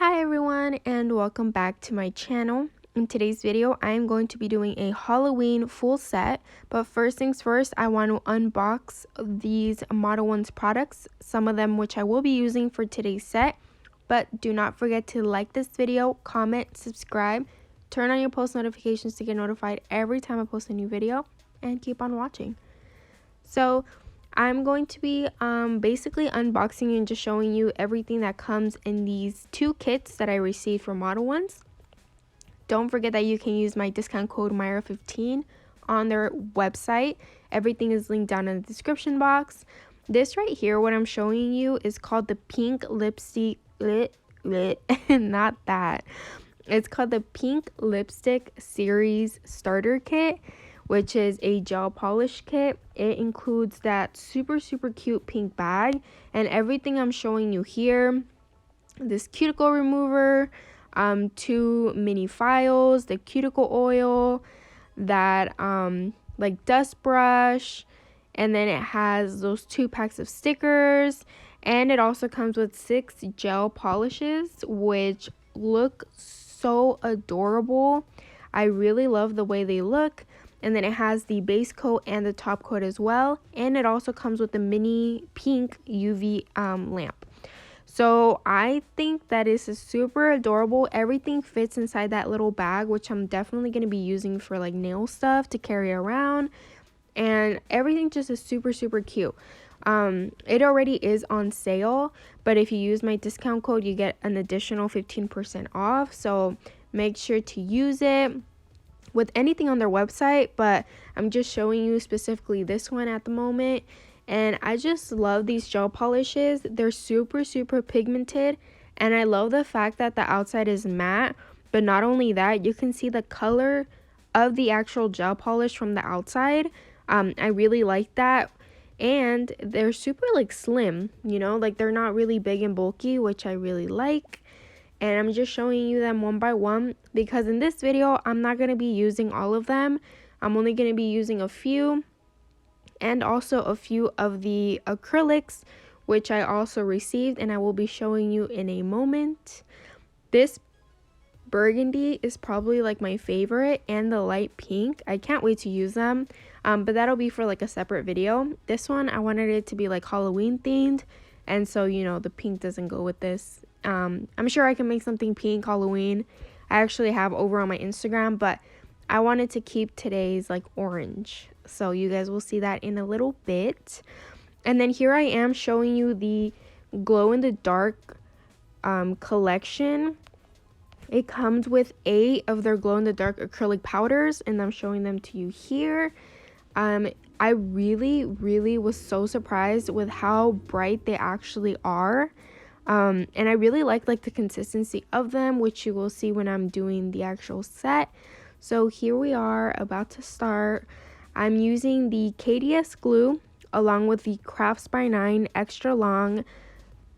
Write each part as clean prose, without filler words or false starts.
Hi everyone and welcome back to my channel. In today's video, I am going to be doing a Halloween full set, but first things first, I want to unbox these Modelones products, some of them which I will be using for today's set. But do not forget to like this video, comment, subscribe, turn on your post notifications to get notified every time I post a new video, and keep on watching. So I'm going to be basically unboxing and just showing you everything that comes in these two kits that I received from Modelones. Don't forget that you can use my discount code Myra15 on their website. Everything is linked down in the description box. This right here, what I'm showing you, is called the Pink Lipstick, not that. It's called the Pink Lipstick Series Starter Kit, which is a gel polish kit. It includes that super cute pink bag and everything I'm showing you here. This cuticle remover, 2 mini files, the cuticle oil, that like dust brush, and then it has those 2 packs of stickers, and it also comes with 6 gel polishes which look so adorable. I really love the way they look. And then it has the base coat and the top coat as well. And it also comes with the mini pink UV lamp. So I think that is super adorable. Everything fits inside that little bag, which I'm definitely going to be using for like nail stuff to carry around. And everything just is super cute. It already is on sale, but if you use my discount code, you get an additional 15% off. So make sure to use it with anything on their website, but I'm just showing you specifically this one at the moment. And I just love these gel polishes. They're super pigmented, and I love the fact that the outside is matte. But not only that, you can see the color of the actual gel polish from the outside. I really like that. And they're super like slim, you know, like they're not really big and bulky, which I really like. And I'm just showing you them one by one because in this video I'm not going to be using all of them. I'm only going to be using a few, and also a few of the acrylics which I also received, and I will be showing you in a moment. This burgundy is probably like my favorite, and the light pink. I can't wait to use them, but that'll be for like a separate video. This one I wanted it to be like Halloween themed, and so you know the pink doesn't go with this. I'm sure I can make something pink Halloween. I actually have over on my Instagram, but I wanted to keep today's like orange, so you guys will see that in a little bit. And then here I am showing you the glow in the dark collection. It comes with 8 of their glow in the dark acrylic powders, and I'm showing them to you here. I really was so surprised with how bright they actually are. And I really like the consistency of them, which you will see when I'm doing the actual set. So here we are about to start. I'm using the KDS glue along with the Crafts by 9 extra long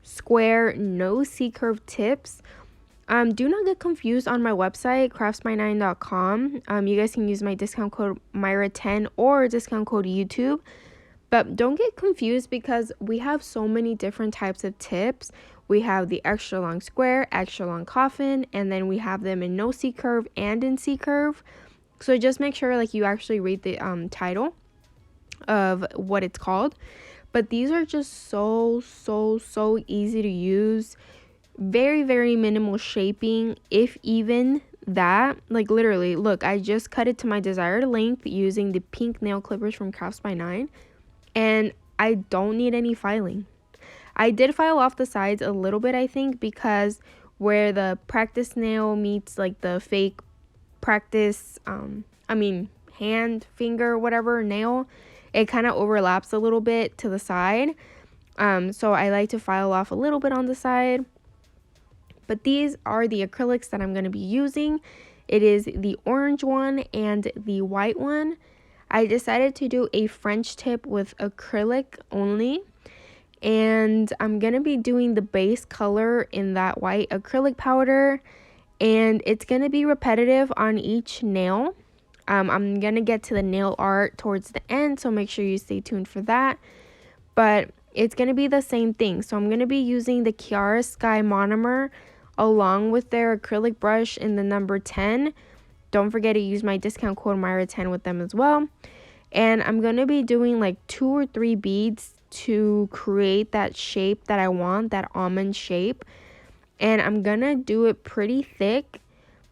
square no C-curve tips. Do not get confused on my website, craftsby9.com. You guys can use my discount code Myra10 or discount code YouTube. But don't get confused because we have so many different types of tips. We have the extra long square, extra long coffin, and then we have them in no C-curve and in C-curve. So just make sure like you actually read the title of what it's called. But these are just so easy to use. Very minimal shaping, if even that. Like literally, look, I just cut it to my desired length using the pink nail clippers from Crafts by 9, and I don't need any filing. I did file off the sides a little bit, I think, because where the practice nail meets like the fake practice hand, finger, whatever nail, it kind of overlaps a little bit to the side. So I like to file off a little bit on the side. But these are the acrylics that I'm going to be using. It is the orange one and the white one. I decided to do a French tip with acrylic only. And I'm going to be doing the base color in that white acrylic powder. And it's going to be repetitive on each nail. I'm going to get to the nail art towards the end, so make sure you stay tuned for that. But it's going to be the same thing. So I'm going to be using the Kiara Sky Monomer along with their acrylic brush in the number 10. Don't forget to use my discount code Myra10 with them as well. And I'm going to be doing like 2 or 3 beads to create that shape that I want, that almond shape. And I'm going to do it pretty thick.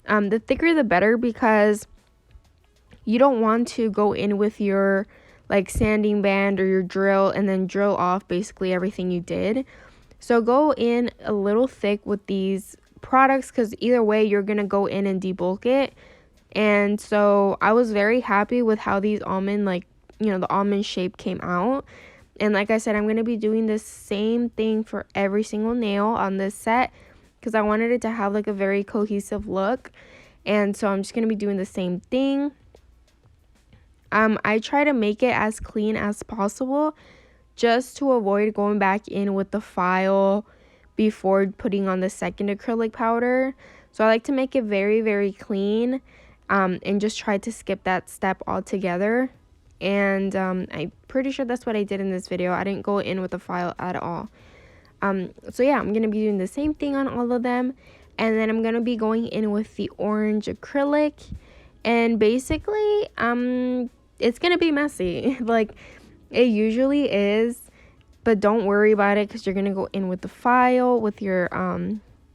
The thicker the better, because you don't want to go in with your like sanding band or your drill and then drill off basically everything you did. So go in a little thick with these products, because either way you're going to go in and debulk it. And so I was very happy with how these almond, like, you know, the almond shape came out. And like I said, I'm going to be doing the same thing for every single nail on this set, because I wanted it to have like a very cohesive look. And so I'm just going to be doing the same thing. I try to make it as clean as possible, just to avoid going back in with the file before putting on the second acrylic powder. So I like to make it very, very clean, and just try to skip that step altogether. And I'm pretty sure that's what I did in this video. I didn't go in with the file at all. So yeah, I'm going to be doing the same thing on all of them. And then I'm going to be going in with the orange acrylic. And basically, it's going to be messy. Like, it usually is. But don't worry about it, because you're going to go in with the file, with your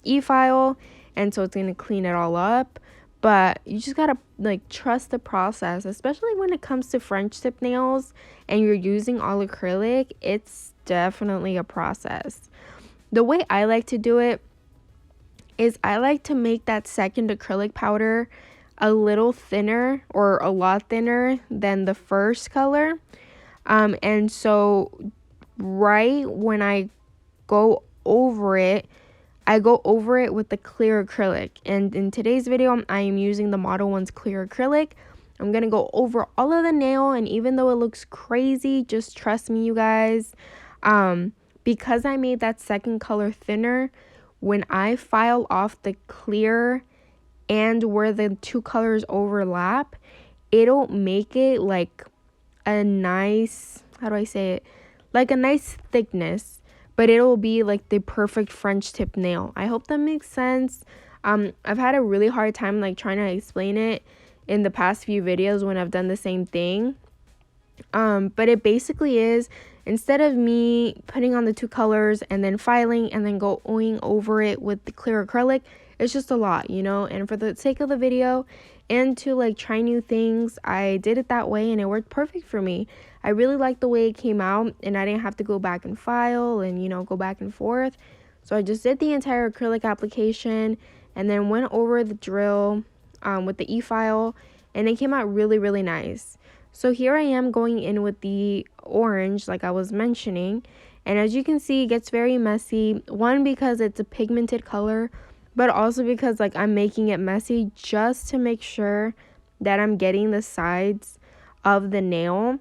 e-file. And so it's going to clean it all up. But you just got to, like, trust the process. Especially when it comes to French tip nails and you're using all acrylic. It's definitely a process. The way I like to do it is I like to make that second acrylic powder a little thinner, or a lot thinner than the first color. And so right when I go over it, I go over it with the clear acrylic. And in today's video, I am using the Modelones clear acrylic. I'm going to go over all of the nail, and even though it looks crazy, just trust me, you guys. Because I made that second color thinner, when I file off the clear and where the two colors overlap, it'll make it like a nice, how do I say it? Like a nice thickness, but it'll be like the perfect French tip nail. I hope that makes sense. I've had a really hard time like trying to explain it in the past few videos when I've done the same thing. But it basically is, instead of me putting on the two colors and then filing and then going over it with the clear acrylic, it's just a lot, you know. And for the sake of the video and to like try new things, I did it that way and it worked perfect for me. I really liked the way it came out, and I didn't have to go back and file and, you know, go back and forth. So I just did the entire acrylic application and then went over the drill with the e-file, and it came out really, really nice. So here I am going in with the orange, like I was mentioning, and as you can see, it gets very messy. One, because it's a pigmented color, but also because like I'm making it messy just to make sure that I'm getting the sides of the nail.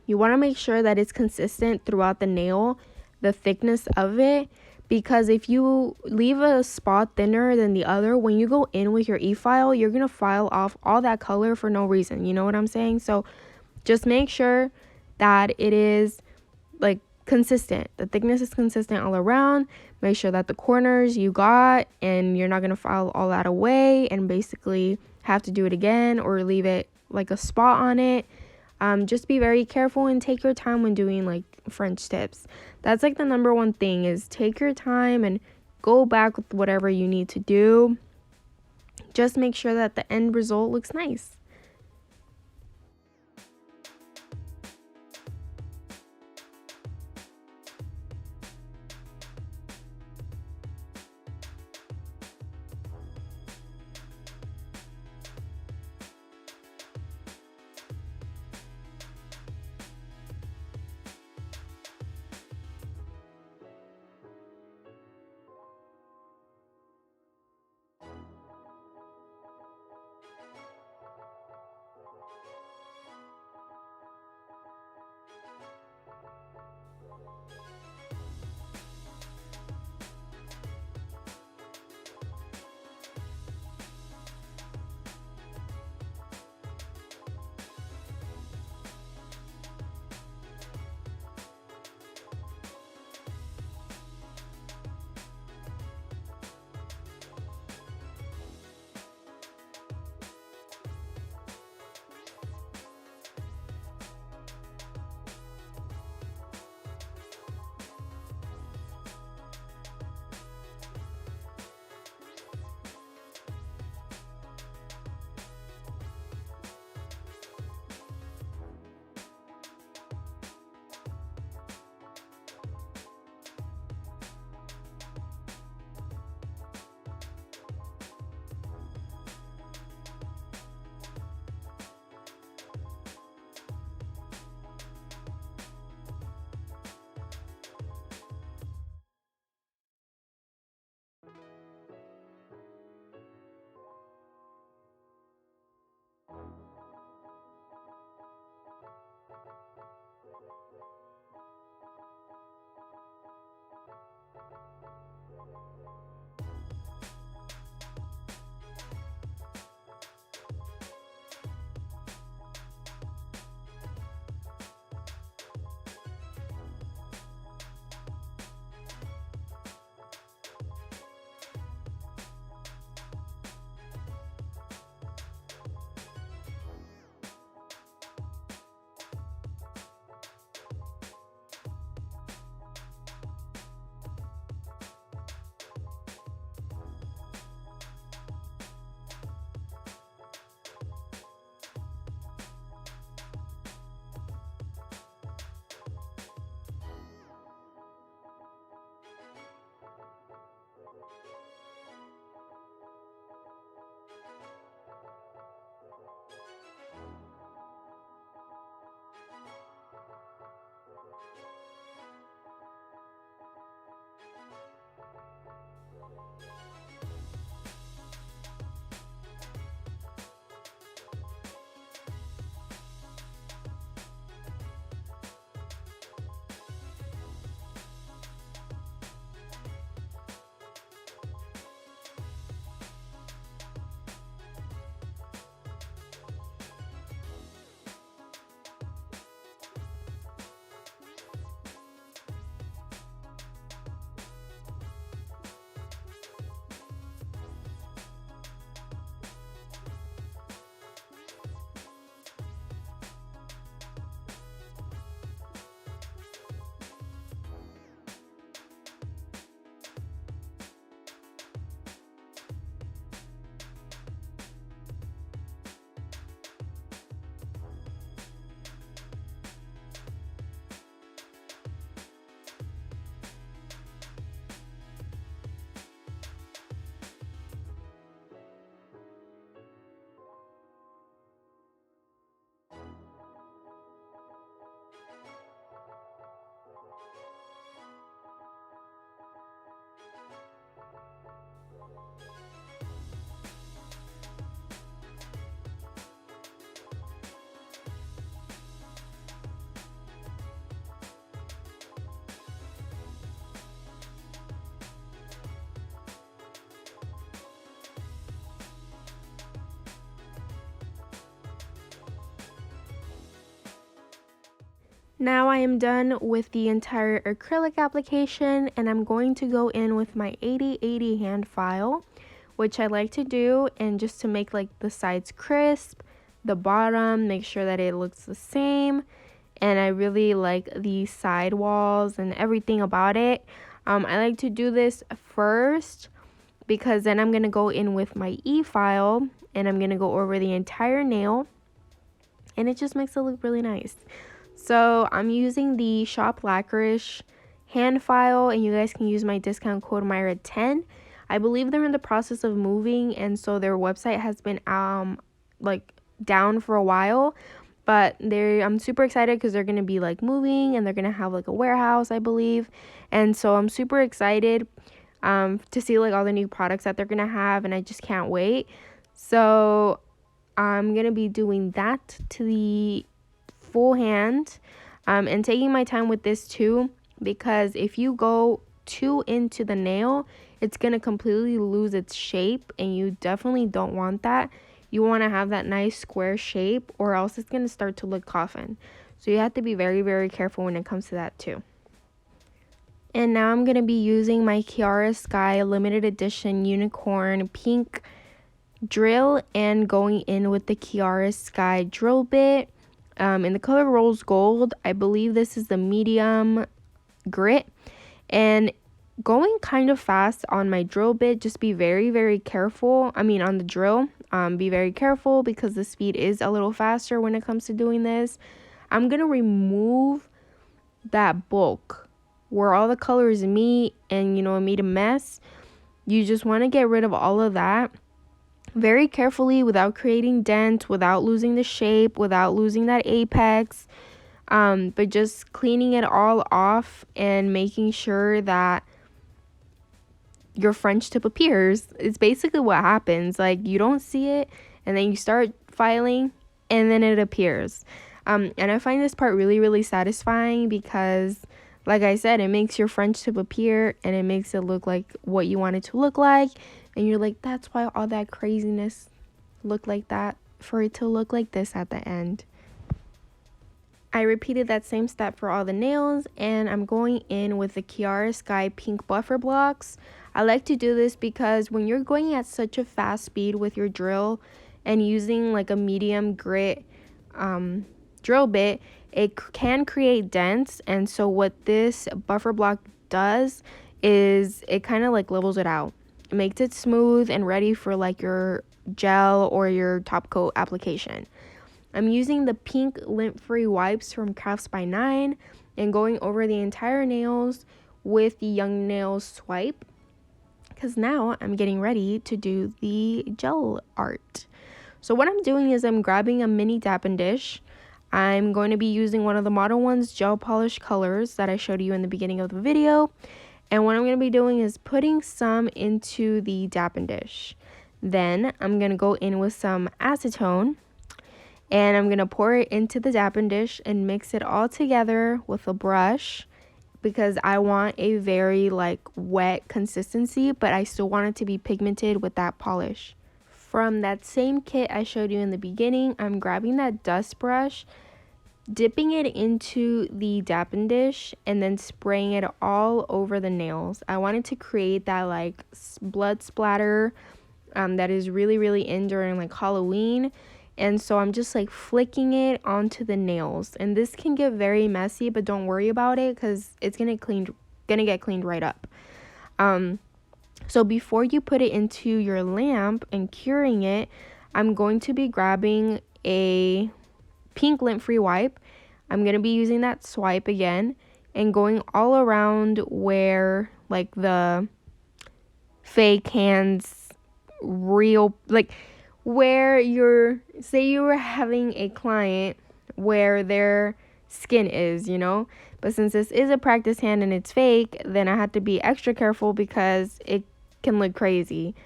You want to make sure that it's consistent throughout the nail, the thickness of it, because if you leave a spot thinner than the other, when you go in with your e-file, you're going to file off all that color for no reason. You know what I'm saying? So just make sure that it is like consistent. The thickness is consistent all around. Make sure that the corners you got, and you're not going to file all that away and basically have to do it again or leave it like a spot on it. Just be very careful and take your time when doing like French tips. That's like the number one thing, is take your time and go back with whatever you need to do. Just make sure that the end result looks nice. Now I am done with the entire acrylic application, and I'm going to go in with my 80/80 hand file, which I like to do, and just to make like the sides crisp, the bottom, make sure that it looks the same. And I really like the side walls and everything about it. I like to do this first because then I'm going to go in with my e-file and I'm going to go over the entire nail, and it just makes it look really nice. So I'm using the Shop Lacquerish hand file, and you guys can use my discount code Myra10. I believe they're in the process of moving, and so their website has been like down for a while, but I'm super excited because they're gonna be like moving, and they're gonna have like a warehouse, I believe. And so I'm super excited to see like all the new products that they're gonna have, and I just can't wait. So I'm gonna be doing that to the full hand, and taking my time with this too, because if you go too into the nail, it's gonna completely lose its shape, and you definitely don't want that. You want to have that nice square shape, or else it's gonna start to look coffin. So you have to be very, very careful when it comes to that too. And now I'm gonna be using my Kiara Sky limited edition unicorn pink drill, and going in with the Kiara Sky drill bit in the color rose gold. I believe this is the medium grit, and going kind of fast on my drill bit. Just be very, very careful. I mean, on the drill, be very careful because the speed is a little faster when it comes to doing this. I'm gonna remove that bulk where all the colors meet, and it made a mess. You just want to get rid of all of that very carefully, without creating dents, without losing the shape, without losing that apex, but just cleaning it all off and making sure that your French tip appears. It's basically what happens. Like, you don't see it, and then you start filing, and then it appears. And I find this part really, really satisfying because, like I said, it makes your French tip appear, and it makes it look like what you want it to look like. And you're like, that's why all that craziness looked like that, for it to look like this at the end. I repeated that same step for all the nails, and I'm going in with the Kiara Sky pink buffer blocks. I like to do this because when you're going at such a fast speed with your drill and using like a medium grit drill bit, it can create dents. And so what this buffer block does is it kind of like levels it out. It makes it smooth and ready for like your gel or your top coat application. I'm using the pink lint-free wipes from Crafts by 9 and going over the entire nails with the Young Nails swipe, because now I'm getting ready to do the gel art. So what I'm doing is I'm grabbing a mini dapping dish. I'm going to be using one of the Modelones gel polish colors that I showed you in the beginning of the video. And what I'm going to be doing is putting some into the dapping dish. Then I'm going to go in with some acetone, and I'm going to pour it into the dapping dish and mix it all together with a brush, because I want a very like wet consistency, but I still want it to be pigmented with that polish. From that same kit I showed you in the beginning, I'm grabbing that dust brush, dipping it into the dapping dish, and then spraying it all over the nails. I wanted to create that like blood splatter that is really, really in during like Halloween. And so I'm just like flicking it onto the nails, and this can get very messy, but don't worry about it because it's gonna get cleaned right up. So before you put it into your lamp and curing it, I'm going to be grabbing a pink lint-free wipe. I'm going to be using that swipe again and going all around where like the fake hands, real, like where say you were having a client where their skin is, but since this is a practice hand and it's fake, then I have to be extra careful because it can look crazy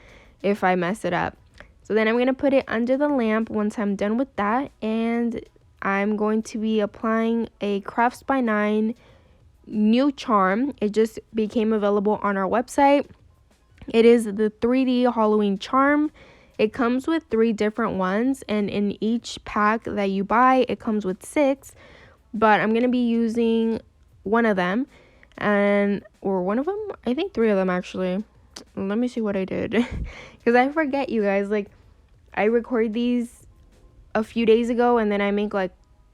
if I mess it up. So then I'm going to put it under the lamp once I'm done with that, and I'm going to be applying a Crafts by 9 new charm. It just became available on our website. It is the 3D Halloween charm. It comes with 3 different ones, and in each pack that you buy, it comes with 6. but I'm going to be using one of them, or one of them, I think 3 of them actually. Let me see what I did, because I forget, you guys. Like, I record these a few days ago, and then I make like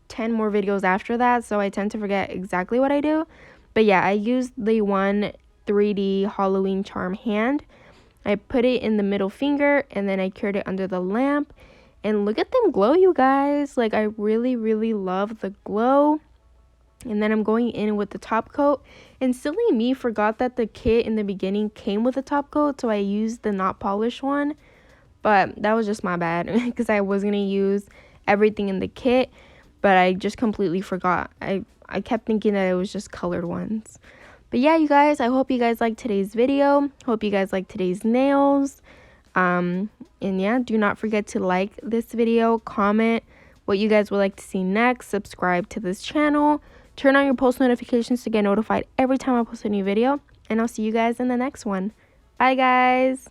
10 more videos after that, so I tend to forget exactly what I do. But yeah, I used the one 3D Halloween charm hand. I put it in the middle finger, and then I cured it under the lamp, and look at them glow, you guys. Like, I really, really love the glow. And then I'm going in with the top coat, and silly me forgot that the kit in the beginning came with a top coat, so I used the not polished one. But that was just my bad, because I was going to use everything in the kit, but I just completely forgot. I kept thinking that it was just colored ones. But yeah, you guys, I hope you guys liked today's video. Hope you guys liked today's nails. And yeah, do not forget to like this video, comment what you guys would like to see next, subscribe to this channel, turn on your post notifications to get notified every time I post a new video, and I'll see you guys in the next one. Bye, guys.